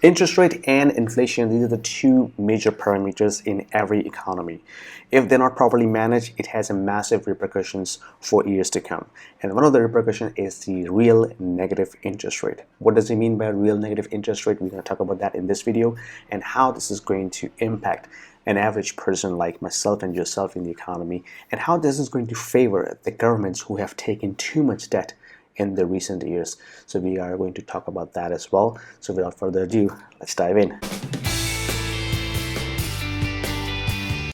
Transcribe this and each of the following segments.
Interest rate and inflation, these are the two major parameters in every economy. If they're not properly managed, it has a massive repercussions for years to come. And one of the repercussions is the real negative interest rate. What does it mean by real negative interest rate? We're going to talk about that in this video and how this is going to impact an average person like myself and yourself in the economy, and how this is going to favor the governments who have taken too much debt in the recent years. So we are going to talk about that as well. So without further ado, let's dive in.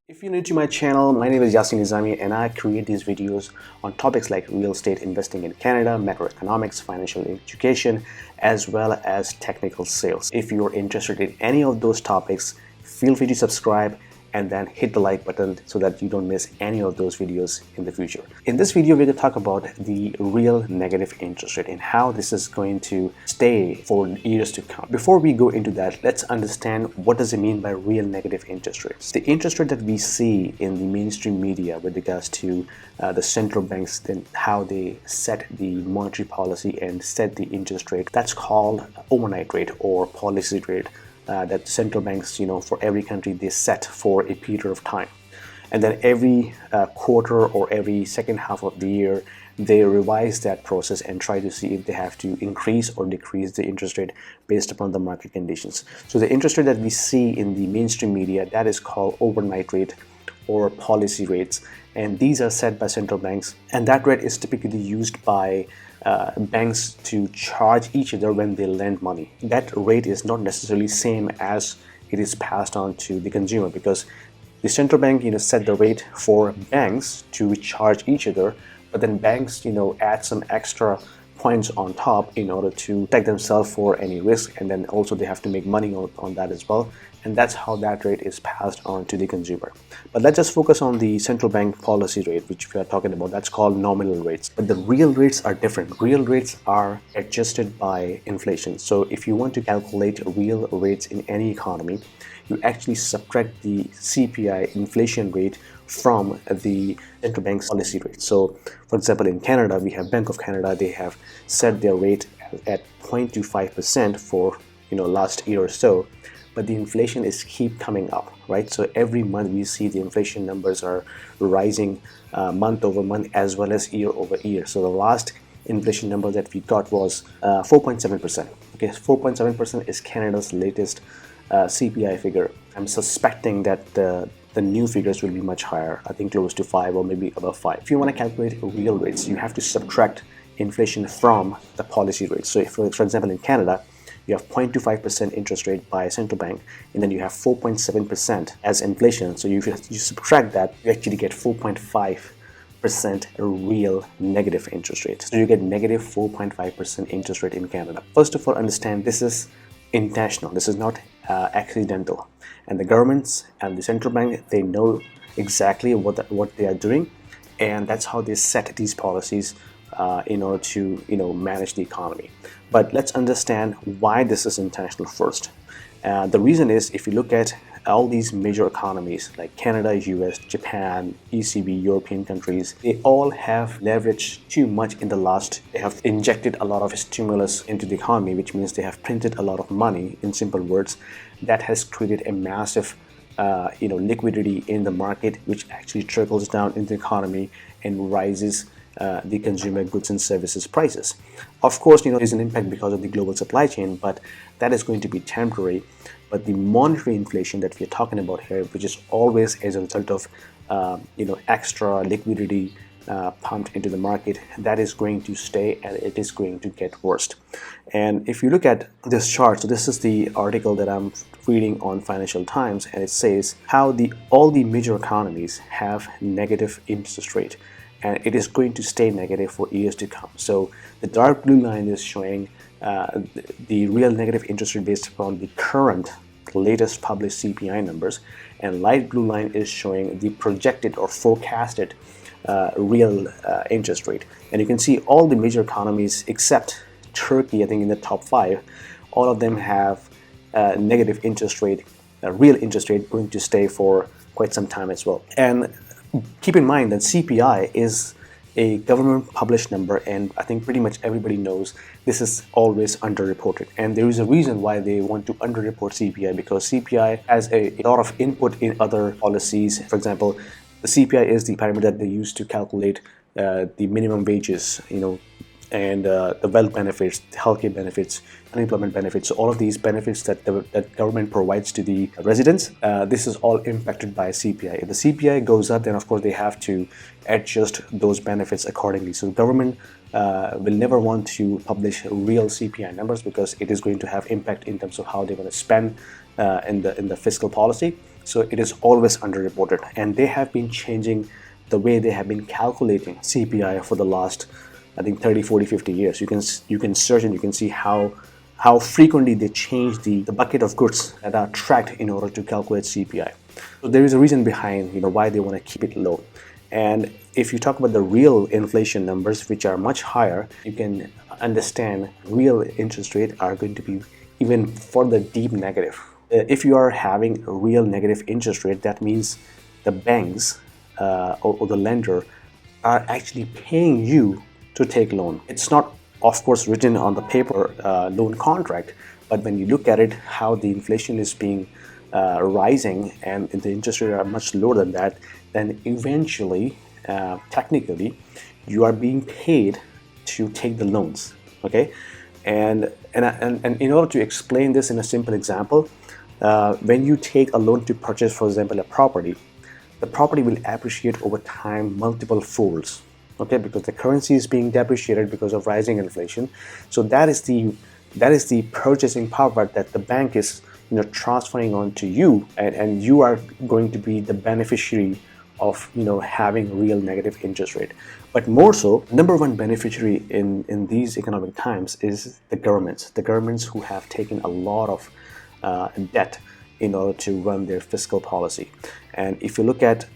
If you're new to my channel, my name is Yasin Nizami and I create these videos on topics like real estate investing in Canada, macroeconomics, financial education, as well as technical sales. If you're interested in any of those topics, feel free to subscribe and then hit the like button so that you don't miss any of those videos in the future. In this video, we're going to talk about the real negative interest rate and how this is going to stay for years to come. Before we go into that, let's understand what does it mean by real negative interest rates. The interest rate that we see in the mainstream media with regards to the central banks, then how they set the monetary policy and set the interest rate, that's called overnight rate or policy rate. That central banks, for every country, they set for a period of time. And then every quarter or every second half of the year, they revise that process and try to see if they have to increase or decrease the interest rate based upon the market conditions. So the interest rate that we see in the mainstream media, that is called overnight rate or policy rates. And these are set by central banks. And that rate is typically used by banks to charge each other when they lend money. That rate is not necessarily same as it is passed on to the consumer, because the central bank set the rate for banks to charge each other, but then banks add some extra points on top in order to protect themselves for any risk, and then also they have to make money on that as well. And that's how that rate is passed on to the consumer. But let's just focus on the central bank policy rate, which we are talking about. That's called nominal rates. But the real rates are different. Real rates are adjusted by inflation. So if you want to calculate real rates in any economy, you actually subtract the CPI inflation rate from the central bank's policy rate. So for example, in Canada, we have Bank of Canada. They have set their rate at 0.25% for last year or so. But the inflation is keep coming up, right? So every month we see the inflation numbers are rising month over month as well as year over year. So the last inflation number that we got was 4.7%. Okay, 4.7% is Canada's latest CPI figure. I'm suspecting that the new figures will be much higher. I think close to 5 or maybe above 5. If you want to calculate real rates, you have to subtract inflation from the policy rate. So if, for example, in Canada, you have 0.25% interest rate by a central bank, and then you have 4.7% as inflation. So you subtract that, you actually get 4.5% real negative interest rate. So you get negative 4.5% interest rate in Canada. First of all, understand this is intentional. This is not accidental. And the governments and the central bank, they know exactly what they are doing, and that's how they set these policies in order to manage the economy. But let's understand why this is intentional first. The reason is, if you look at all these major economies like Canada, US, Japan, ECB, European countries, they all have leveraged too much in the last. They have injected a lot of stimulus into the economy, which means they have printed a lot of money, in simple words. That has created a massive liquidity in the market, which actually trickles down into the economy and rises the consumer goods and services prices. Of course, there's an impact because of the global supply chain, but that is going to be temporary. But the monetary inflation that we're talking about here, which is always as a result of extra liquidity pumped into the market, that is going to stay and it is going to get worse. And if you look at this chart, so this is the article that I'm reading on Financial Times, and it says how all the major economies have negative interest rate, and it is going to stay negative for years to come. So the dark blue line is showing the real negative interest rate based upon the current latest published CPI numbers, and light blue line is showing the projected or forecasted real interest rate. And you can see all the major economies except Turkey, I think in the top 5, all of them have negative interest rate, real interest rate going to stay for quite some time as well. And keep in mind that CPI is a government published number, and I think pretty much everybody knows this is always underreported. And there is a reason why they want to underreport CPI, because CPI has a lot of input in other policies. For example, the CPI is the parameter that they use to calculate the minimum wages, and the wealth benefits, the healthcare benefits, unemployment benefits. So all of these benefits that that government provides to the residents, this is all impacted by CPI. If the CPI goes up, then of course they have to adjust those benefits accordingly. So the government will never want to publish real CPI numbers, because it is going to have impact in terms of how they're going to spend in the fiscal policy. So it is always underreported, and they have been changing the way they have been calculating CPI for the last, I think, 30, 40, 50 years. You can search and you can see how frequently they change the bucket of goods that are tracked in order to calculate CPI. So there is a reason behind why they want to keep it low. And if you talk about the real inflation numbers, which are much higher, you can understand real interest rates are going to be even further deep negative. If you are having a real negative interest rate, that means the banks or the lender are actually paying you to take loan. It's not, of course, written on the paper loan contract, but when you look at it, how the inflation is being rising and the interest rates are much lower than that, then eventually, technically, you are being paid to take the loans. Okay, and in order to explain this in a simple example, when you take a loan to purchase, for example, a property, the property will appreciate over time multiple folds. Okay, because the currency is being depreciated because of rising inflation. So that is the purchasing power that the bank is transferring on to you, and you are going to be the beneficiary of having real negative interest rate. But more so, number one beneficiary in these economic times is the governments who have taken a lot of debt in order to run their fiscal policy. And if you look at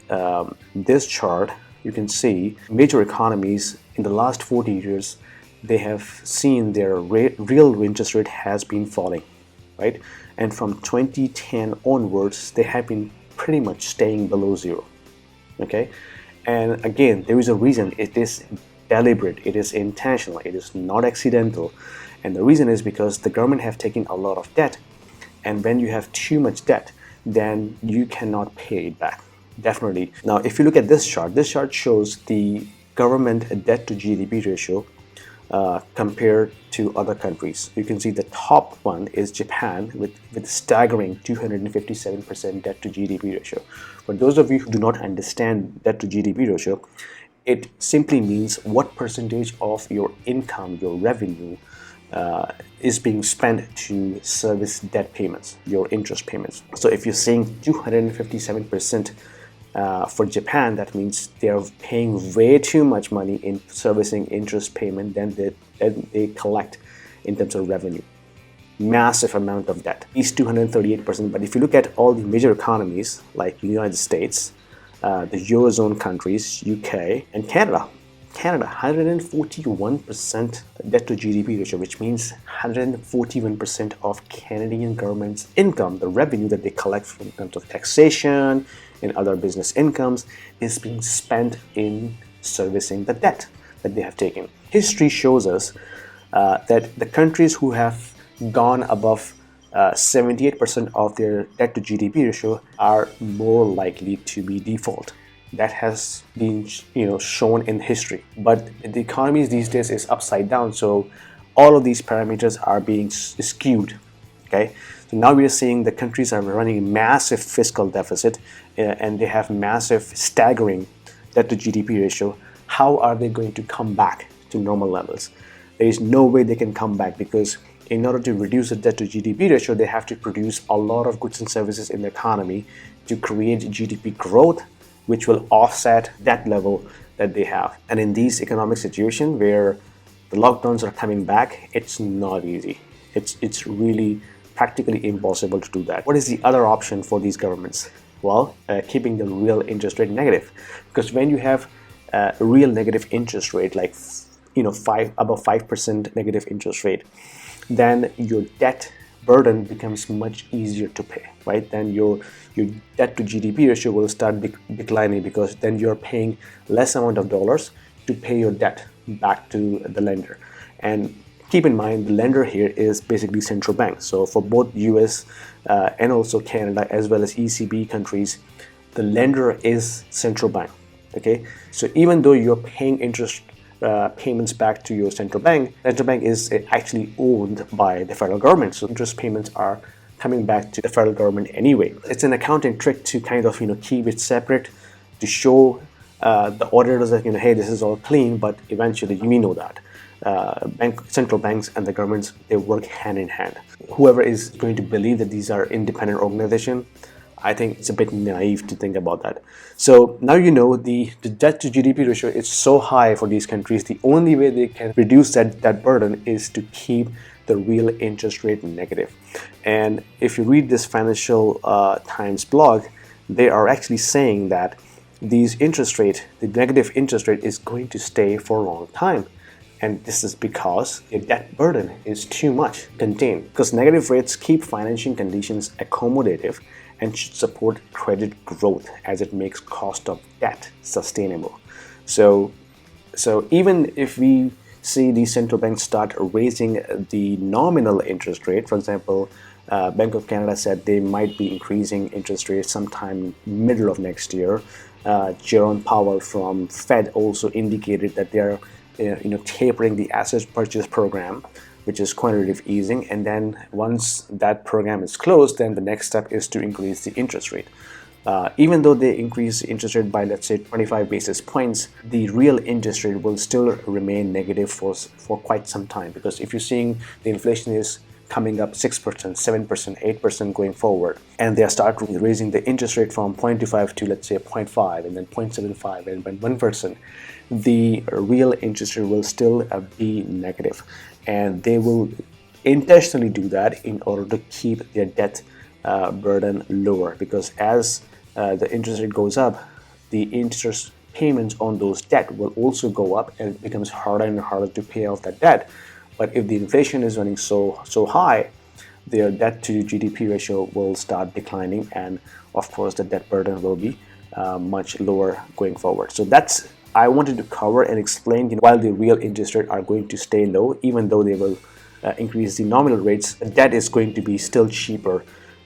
this chart, you can see major economies in the last 40 years, they have seen their real interest rate has been falling, right? And from 2010 onwards, they have been pretty much staying below zero. Okay, and again, there is a reason. It is deliberate, it is intentional, it is not accidental. And the reason is because the government have taken a lot of debt, and when you have too much debt, then you cannot pay it back. Definitely. Now, if you look at this chart shows the government debt to GDP ratio compared to other countries. You can see the top one is Japan with staggering 257% debt to GDP ratio. For those of you who do not understand debt to GDP ratio, it simply means what percentage of your income, your revenue, is being spent to service debt payments, your interest payments. So if you're saying 257% for Japan, that means they're paying way too much money in servicing interest payment than they collect in terms of revenue. Massive amount of debt, at least 238%. But if you look at all the major economies like the United States, the Eurozone countries, UK, and Canada, 141% debt to GDP ratio, which means 141% of Canadian government's income, the revenue that they collect in terms of taxation and other business incomes, is being spent in servicing the debt that they have taken. History shows us that the countries who have gone above 78% of their debt to GDP ratio are more likely to be default. That has been shown in history. But the economies these days is upside down, so all of these parameters are being skewed. Okay, so now we are seeing the countries are running massive fiscal deficit and they have massive staggering debt to GDP ratio. How are they going to come back to normal levels? There is no way they can come back, because in order to reduce the debt to GDP ratio, they have to produce a lot of goods and services in the economy to create GDP growth, which will offset that level that they have. And in these economic situations where the lockdowns are coming back, it's not easy. It's really practically impossible to do that. What is the other option for these governments? Well, keeping the real interest rate negative. Because when you have a real negative interest rate, like above 5% negative interest rate, then your debt burden becomes much easier to pay, right? Then your debt to GDP ratio will start declining, because then you're paying less amount of dollars to pay your debt back to the lender. And keep in mind, the lender here is basically central bank. So for both US and also Canada, as well as ECB countries, the lender is central bank. Okay, so even though you're paying interest payments back to your central bank is actually owned by the federal government. So interest payments are coming back to the federal government anyway. It's an accounting trick to kind of keep it separate, to show the auditors that hey, this is all clean. But eventually, we know that central banks and the governments, they work hand in hand. Whoever is going to believe that these are independent organizations, I think it's a bit naive to think about that. So now the debt to GDP ratio is so high for these countries. The only way they can reduce that burden is to keep the real interest rate negative. And if you read this Financial Times blog, they are actually saying that the negative interest rate is going to stay for a long time. And this is because the debt burden is too much contained, because negative rates keep financing conditions accommodative and should support credit growth as it makes cost of debt sustainable. So even if we see the central banks start raising the nominal interest rate, for example, Bank of Canada said they might be increasing interest rates sometime middle of next year. Jerome Powell from Fed also indicated that they are tapering the asset purchase program, which is quantitative easing. And then once that program is closed, then the next step is to increase the interest rate. Even though they increase the interest rate by, let's say, 25 basis points, the real interest rate will still remain negative for quite some time. Because if you're seeing the inflation is coming up 6%, 7%, 8% going forward, and they start raising the interest rate from 0.25 to, let's say, 0.5, and then 0.75, and then 1%, the real interest rate will still be negative. And they will intentionally do that in order to keep their debt burden lower, because as the interest rate goes up, the interest payments on those debt will also go up, and it becomes harder and harder to pay off that debt. But if the inflation is running so high, their debt to GDP ratio will start declining, and of course the debt burden will be much lower going forward. So that's I wanted to cover and explain while the real interest rate are going to stay low, even though they will increase the nominal rates, debt is going to be still cheaper,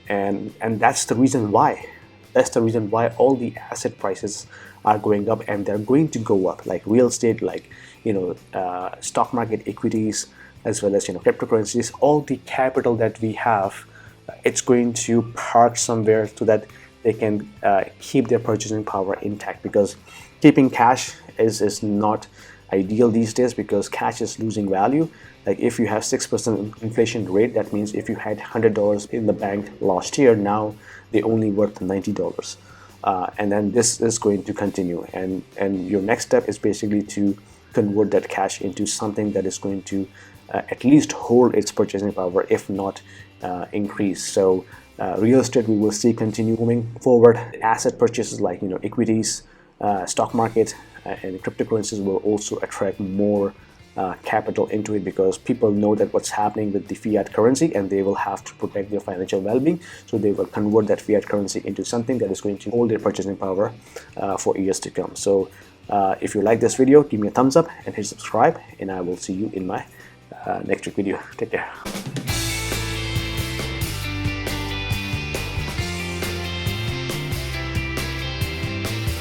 and that's the reason why. That's the reason why all the asset prices are going up, and they're going to go up, like real estate, like stock market, equities, as well as cryptocurrencies. All the capital that we have, it's going to park somewhere so that they can keep their purchasing power intact, because keeping cash is not ideal these days, because cash is losing value. Like if you have 6% inflation rate, that means if you had $100 in the bank last year, now they only worth $90. And then this is going to continue, and your next step is basically to convert that cash into something that is going to at least hold its purchasing power, if not increase. So real estate, we will see continue moving forward. Asset purchases like equities, stock market, and cryptocurrencies will also attract more capital into it, because people know that what's happening with the fiat currency, and they will have to protect their financial well-being. So they will convert that fiat currency into something that is going to hold their purchasing power for years to come. So if you like this video, give me a thumbs up and hit subscribe, and I will see you in my next week video. Take care.